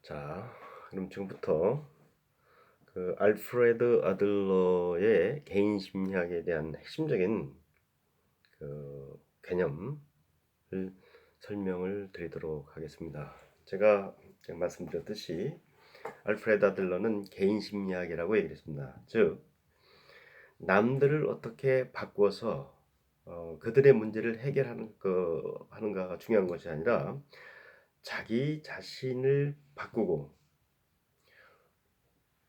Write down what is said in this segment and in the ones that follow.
자, 그럼 지금부터 그 알프레드 아들러의 개인 심리학에 대한 핵심적인 그 개념을 설명을 드리도록 하겠습니다. 제가 말씀드렸듯이 알프레드 아들러는 개인 심리학이라고 얘기했습니다. 즉, 남들을 어떻게 바꾸어서 그들의 문제를 하는가가 중요한 것이 아니라 자기 자신을 바꾸고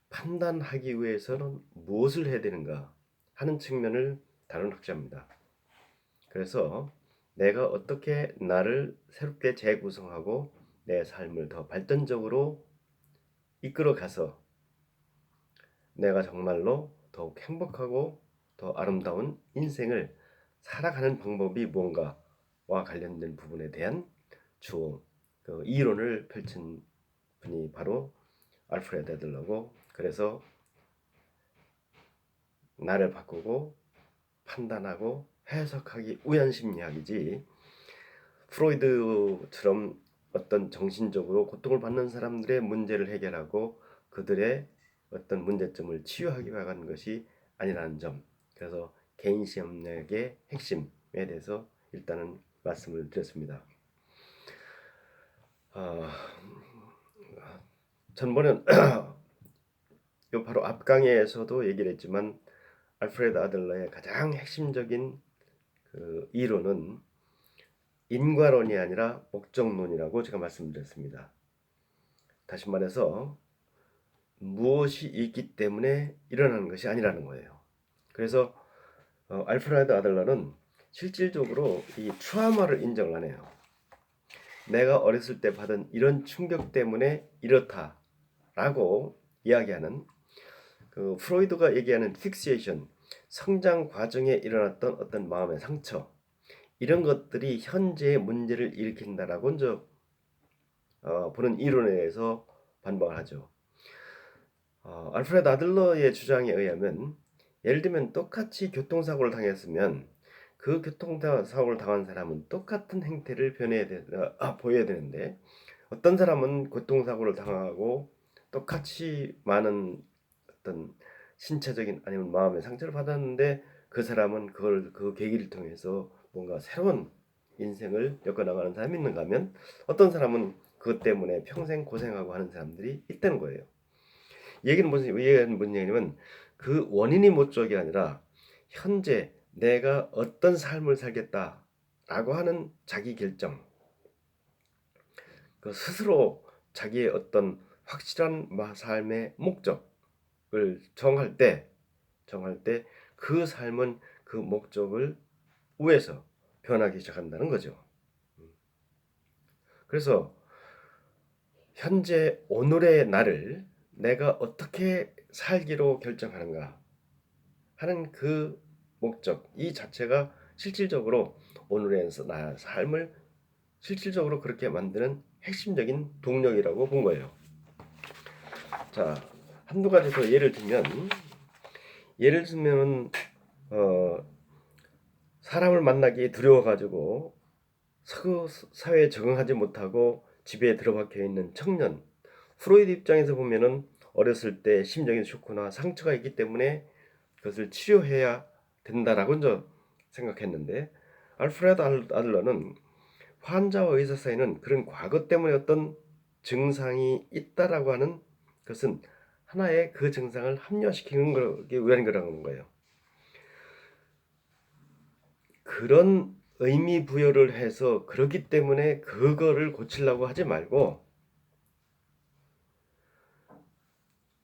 판단하기 위해서는 무엇을 해야 되는가 하는 측면을 다룬 학자입니다. 그래서 내가 어떻게 나를 새롭게 재구성하고 내 삶을 더 발전적으로 이끌어가서 내가 정말로 더욱 행복하고 더 아름다운 인생을 살아가는 방법이 뭔가와 관련된 부분에 대한 주 이론을 펼친 분이 바로 알프레드 애들러고, 그래서 나를 바꾸고 판단하고 해석하기 위한 심리학이지, 프로이드처럼 어떤 정신적으로 고통을 받는 사람들의 문제를 해결하고 그들의 어떤 문제점을 치유하기 위한 것이 아니라는 점, 그래서 개인 심리학의 핵심에 대해서 일단은 말씀을 드렸습니다. 전번엔 요 바로 앞강의에서도 얘기를 했지만 알프레드 아들러의 가장 핵심적인 그 이론은 인과론이 아니라 목적론이라고 제가 말씀드렸습니다. 다시 말해서 무엇이 있기 때문에 일어나는 것이 아니라는 거예요. 그래서 알프레드 아들러는 실질적으로 이 트라우마를 인정을 안 해요. 내가 어렸을 때 받은 이런 충격 때문에 이렇다라고 이야기하는 그 프로이드가 얘기하는 픽세이션, 성장 과정에 일어났던 어떤 마음의 상처, 이런 것들이 현재의 문제를 일으킨다라고 이제 보는 이론에 대해서 반박을 하죠. 알프레드 아들러의 주장에 의하면, 예를 들면 똑같이 교통사고를 당했으면 그 교통사고를 당한 사람은 똑같은 행태를 보여야 되는데, 어떤 사람은 교통사고를 당하고 똑같이 많은 어떤 신체적인 아니면 마음의 상처를 받았는데 그 사람은 그 계기를 통해서 뭔가 새로운 인생을 엮어나가는 사람이 있는가 하면, 어떤 사람은 그것 때문에 평생 고생하고 하는 사람들이 있다는 거예요. 얘기는 무슨 얘기냐면, 그 원인이 목적이 아니라 현재 내가 어떤 삶을 살겠다라고 하는 자기 결정, 그 스스로 자기의 어떤 확실한 삶의 목적을 정할 때 그 삶은 그 목적을 위해서 변하기 시작한다는 거죠. 그래서 현재 오늘의 나를 내가 어떻게 살기로 결정하는가 하는 그 목적, 이 자체가 실질적으로 오늘의 나의 삶을 실질적으로 그렇게 만드는 핵심적인 동력이라고 본 거예요. 자, 한두 가지 더 예를 들면 사람을 만나기 두려워가지고 사회에 적응하지 못하고 집에 들어박혀 있는 청년, 프로이드 입장에서 보면은 어렸을 때 심적인 쇼크나 상처가 있기 때문에 그것을 치료해야 된다라고 이제 생각했는데, 알프레드 아들러는 환자와 의사 사이는 그런 과거 때문에 어떤 증상이 있다라고 하는 것은 하나의 그 증상을 합리화시키는 것에 의한 거라는 거예요. 그런 의미 부여를 해서 그렇기 때문에 그거를 고치려고 하지 말고,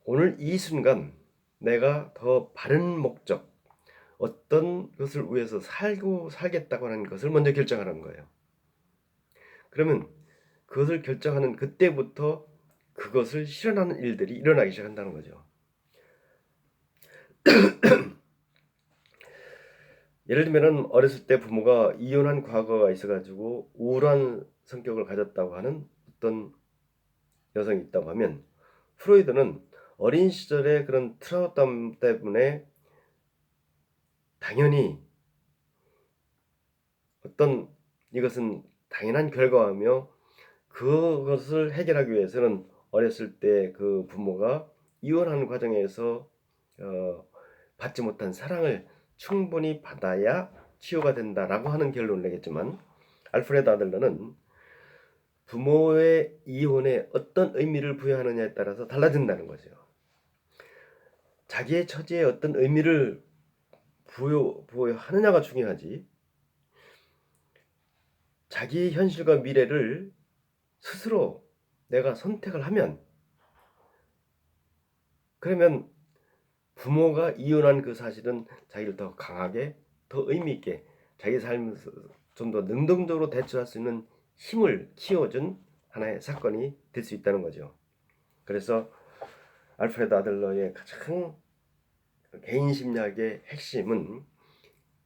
오늘 이 순간 내가 더 바른 목적, 어떤 것을 위해서 살겠다고 하는 것을 먼저 결정하는 거예요. 그러면 그것을 결정하는 그때부터 그것을 실현하는 일들이 일어나기 시작한다는 거죠. 예를 들면 어렸을 때 부모가 이혼한 과거가 있어가지고 우울한 성격을 가졌다고 하는 어떤 여성이 있다고 하면, 프로이드는 어린 시절의 그런 트라우마 때문에 당연히 이것은 당연한 결과이며 그것을 해결하기 위해서는 어렸을 때 그 부모가 이혼하는 과정에서 받지 못한 사랑을 충분히 받아야 치유가 된다라고 하는 결론을 내겠지만, 알프레드 아들러는 부모의 이혼에 어떤 의미를 부여하느냐에 따라서 달라진다는 거죠. 자기의 처지에 어떤 의미를 부여하느냐가 중요하지, 자기의 현실과 미래를 스스로 내가 선택을 하면, 그러면 부모가 이혼한 그 사실은 자기를 더 강하게, 더 의미 있게 자기 삶에서 좀 더 능동적으로 대처할 수 있는 힘을 키워준 하나의 사건이 될 수 있다는 거죠. 그래서 알프레드 아들러의 가장 개인 심리학의 핵심은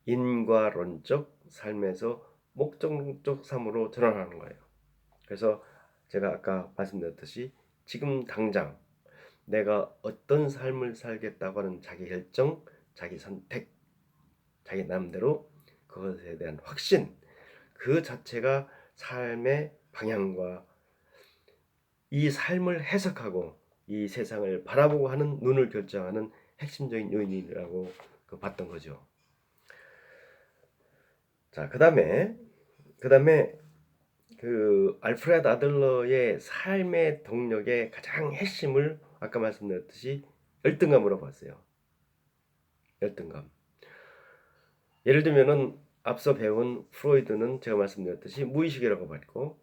인과론적 삶에서 목적론적 삶으로 전환하는 거예요. 그래서 제가 아까 말씀드렸듯이 지금 당장 내가 어떤 삶을 살겠다고 하는 자기 결정, 자기 선택, 자기 나름대로 그것에 대한 확신, 그 자체가 삶의 방향과 이 삶을 해석하고 이 세상을 바라보고 하는 눈을 결정하는 핵심적인 요인이라고 봤던 거죠. 자, 그다음에 그 알프레드 아들러의 삶의 동력의 가장 핵심을 아까 말씀드렸듯이 열등감으로 봤어요. 열등감. 예를 들면은 앞서 배운 프로이드는 제가 말씀드렸듯이 무의식이라고 봤고,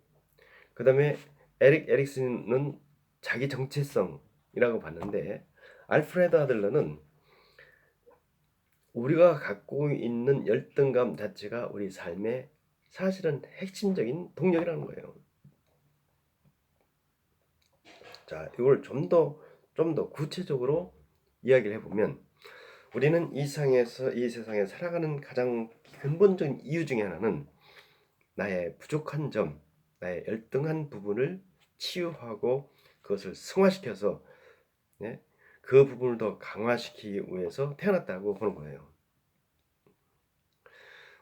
그 다음에 에릭 에릭슨은 자기 정체성이라고 봤는데, 알프레드 아들러는 우리가 갖고 있는 열등감 자체가 우리 삶의 사실은 핵심적인 동력이라는 거예요. 자, 이걸 좀 더 구체적으로 이야기를 해보면, 우리는 이 세상에 살아가는 가장 근본적인 이유 중에 하나는 나의 부족한 점, 나의 열등한 부분을 치유하고 그것을 승화시켜서, 네? 그 부분을 더 강화시키기 위해서 태어났다고 보는 거예요.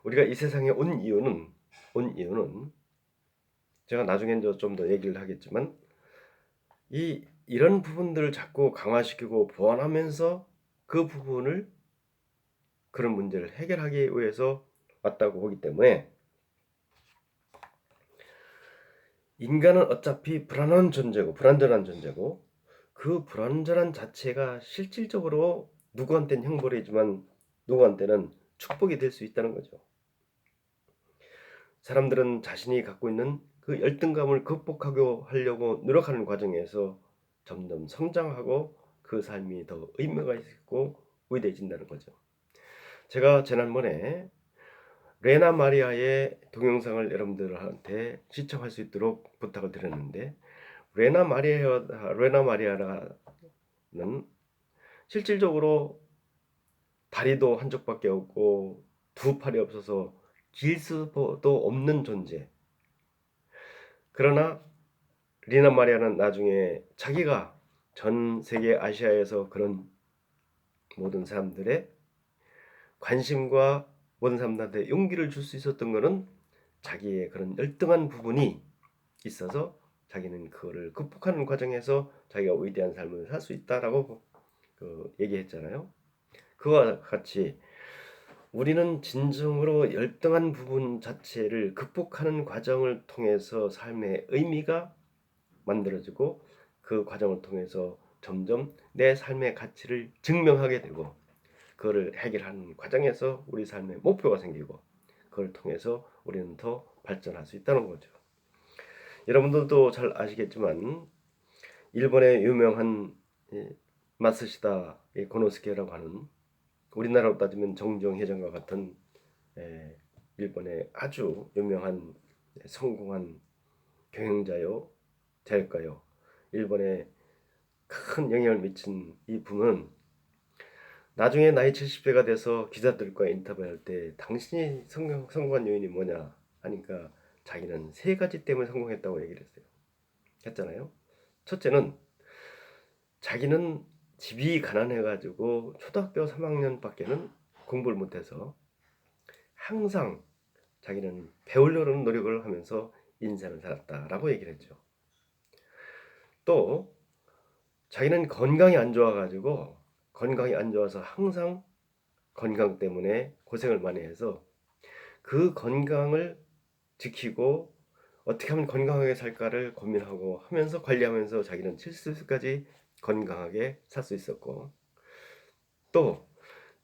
우리가 이 세상에 온 이유는 제가 나중에 좀 더 얘기를 하겠지만, 이런 부분들을 자꾸 강화시키고 보완하면서 그 부분을, 그런 문제를 해결하기 위해서 왔다고 보기 때문에, 인간은 어차피 불안전한 존재고, 그 불안전한 자체가 실질적으로 누구한테는 형벌이지만 누구한테는 축복이 될 수 있다는 거죠. 사람들은 자신이 갖고 있는 그 열등감을 극복하려고 노력하는 과정에서 점점 성장하고 그 삶이 더 의미가 있고 위대해진다는 거죠. 제가 지난번에 레나 마리아의 동영상을 여러분들한테 시청할 수 있도록 부탁을 드렸는데, 레나 마리아라는 실질적으로 다리도 한쪽밖에 없고 두 팔이 없어서 길 수도 없는 존재. 그러나 리나 마리아는 나중에 자기가 전 세계 아시아에서 그런 모든 사람들의 관심과 모든 사람들한테 용기를 줄 수 있었던 것은 자기의 그런 열등한 부분이 있어서 자기는 그거를 극복하는 과정에서 자기가 위대한 삶을 살 수 있다라고 얘기했잖아요. 그와 같이 우리는 진정으로 열등한 부분 자체를 극복하는 과정을 통해서 삶의 의미가 만들어지고, 그 과정을 통해서 점점 내 삶의 가치를 증명하게 되고, 그거를 해결하는 과정에서 우리 삶의 목표가 생기고, 그걸 통해서 우리는 더 발전할 수 있다는 거죠. 여러분들도 잘 아시겠지만 일본의 유명한 마쓰시다 고노스케라고 하는, 우리나라로 따지면 정정회장과 같은 일본의 아주 유명한 성공한 경영자요, 대학가요, 일본에 큰 영향을 미친 이 분은 나중에 나이 70세가 돼서 기자들과 인터뷰할 때 당신이 성공한 요인이 뭐냐 하니까 자기는 세 가지 때문에 성공했다고 얘기를 했잖아요. 첫째는 자기는 집이 가난해가지고 초등학교 3학년밖에는 공부를 못해서 항상 자기는 배우려는 노력을 하면서 인생을 살았다라고 얘기를 했죠. 또 자기는 건강이 안 좋아가지고 건강이 안 좋아서 항상 건강 때문에 고생을 많이 해서 그 건강을 지키고 어떻게 하면 건강하게 살까를 고민하고 하면서 관리하면서 자기는 70세까지 건강하게 살 수 있었고, 또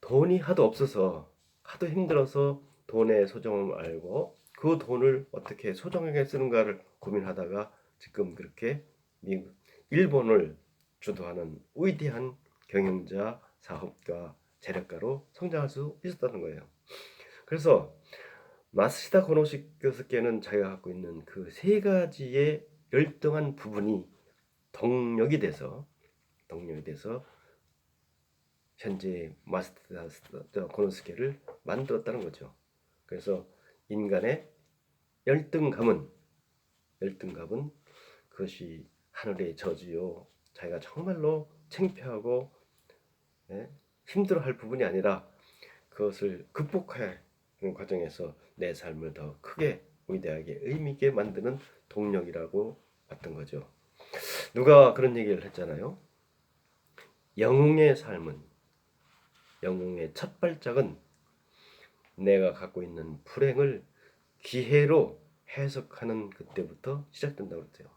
돈이 하도 없어서 하도 힘들어서 돈의 소중함을 알고 그 돈을 어떻게 소중하게 쓰는가를 고민하다가 지금 그렇게 미국, 일본을 주도하는 위대한 경영자, 사업가, 재력가로 성장할 수 있었다는 거예요. 그래서 마스시다 고노시교수께는 자기가 갖고 있는 그 세 가지의 열등한 부분이 동력이 돼서 현재 마스시다 고노스케를 만들었다는 거죠. 그래서 인간의 열등감은 그것이 하늘의 저주요, 자기가 정말로 창피하고 힘들어할 부분이 아니라 그것을 극복하는 과정에서 내 삶을 더 크게 위대하게 의미 있게 만드는 동력이라고 봤던 거죠. 누가 그런 얘기를 했잖아요. 영웅의 삶은, 영웅의 첫 발짝은 내가 갖고 있는 불행을 기회로 해석하는 그때부터 시작된다고 그랬어요.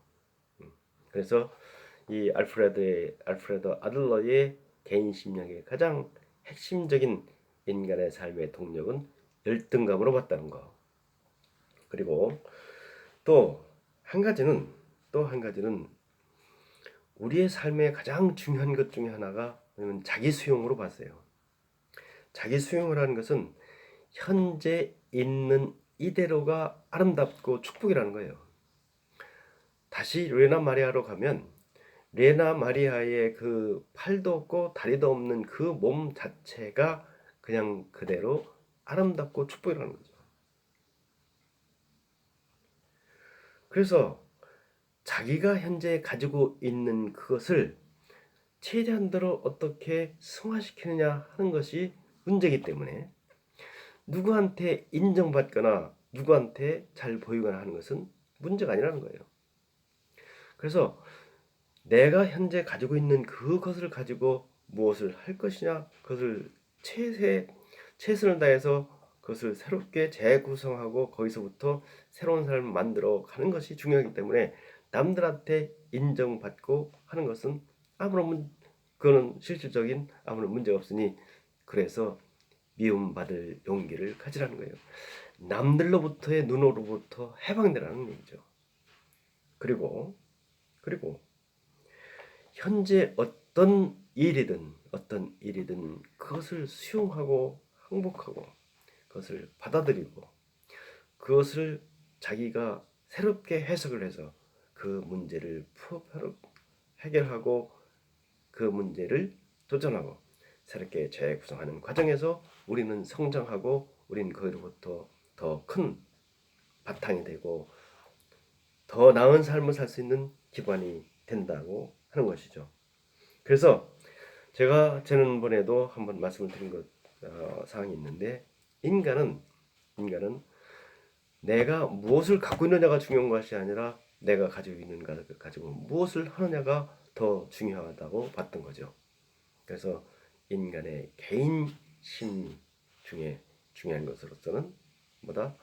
그래서 이 알프레드 아들러의 개인 심리학의 가장 핵심적인 인간의 삶의 동력은 열등감으로 봤다는 거. 그리고 또 한 가지는 우리의 삶의 가장 중요한 것 중에 하나가 자기 수용으로 봤어요. 자기 수용을 하는 것은 현재 있는 이대로가 아름답고 축복이라는 거예요. 다시 레나 마리아로 가면 레나 마리아의 그 팔도 없고 다리도 없는 그 몸 자체가 그냥 그대로 아름답고 축복이라는 거죠. 그래서 자기가 현재 가지고 있는 그것을 최대한대로 어떻게 승화시키느냐 하는 것이 문제이기 때문에 누구한테 인정받거나 누구한테 잘 보이거나 하는 것은 문제가 아니라는 거예요. 그래서 내가 현재 가지고 있는 그것을 가지고 무엇을 할 것이냐, 그것을 최선을 다해서 그것을 새롭게 재구성하고 거기서부터 새로운 삶을 만들어 가는 것이 중요하기 때문에 남들한테 인정받고 하는 것은 그거는 실질적인 아무런 문제가 없으니, 그래서 미움받을 용기를 가지라는 거예요. 남들로부터의 눈으로부터 해방되라는 얘기죠. 그리고 현재 어떤 일이든 그것을 수용하고 항복하고 그것을 받아들이고 그것을 자기가 새롭게 해석을 해서 그 문제를 해결하고 그 문제를 도전하고 새롭게 재구성하는 과정에서 우리는 성장하고 우리는 거기로부터 더 큰 바탕이 되고 더 나은 삶을 살 수 있는 기반이 된다고 하는 것이죠. 그래서 제가 지난번에도 한번 말씀을 드린 사항이 있는데, 인간은 내가 무엇을 갖고 있느냐가 중요한 것이 아니라 내가 가지고 있는 것을 가지고 무엇을 하느냐가 더 중요하다고 봤던 거죠. 그래서 인간의 개인 심리 중에 중요한 것으로서는 뭐다?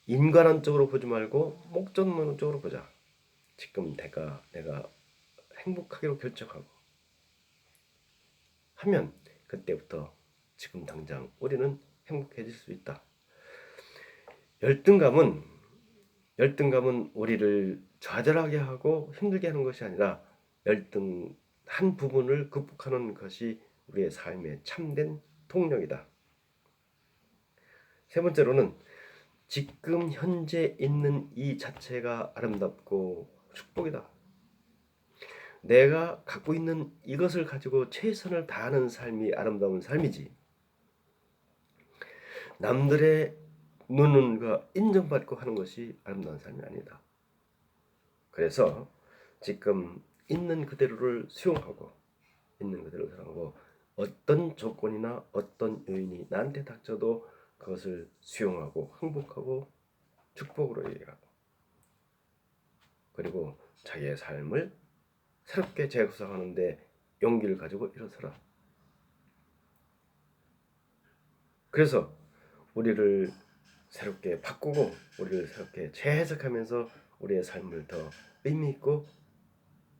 인간론적으로 보지 말고 목적론적으로 보자. 지금 내가 행복하기로 결정하고 하면 그때부터 지금 당장 우리는 행복해질 수 있다. 열등감은 우리를 좌절하게 하고 힘들게 하는 것이 아니라 열등한 부분을 극복하는 것이 우리의 삶의 참된 동력이다. 세 번째로는 지금 현재 있는 이 자체가 아름답고 축복이다. 내가 갖고 있는 이것을 가지고 최선을 다하는 삶이 아름다운 삶이지, 남들의 눈과 인정받고 하는 것이 아름다운 삶이 아니다. 그래서 지금 있는 그대로를 수용하고 어떤 조건이나 어떤 요인이 나한테 닥쳐도 그것을 수용하고 행복하고 축복으로 얘기하고, 그리고 자기의 삶을 새롭게 재구성하는데 용기를 가지고 일어서라. 그래서 우리를 새롭게 바꾸고 우리를 새롭게 재해석하면서 우리의 삶을 더 의미 있고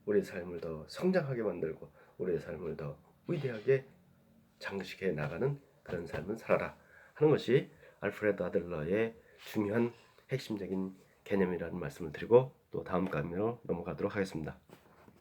우리의 삶을 더 성장하게 만들고 우리의 삶을 더 위대하게 장식해 나가는 그런 삶을 살아라 하는 것이 알프레드 아들러의 중요한 핵심적인 개념이라는 말씀을 드리고 또 다음 강의로 넘어가도록 하겠습니다.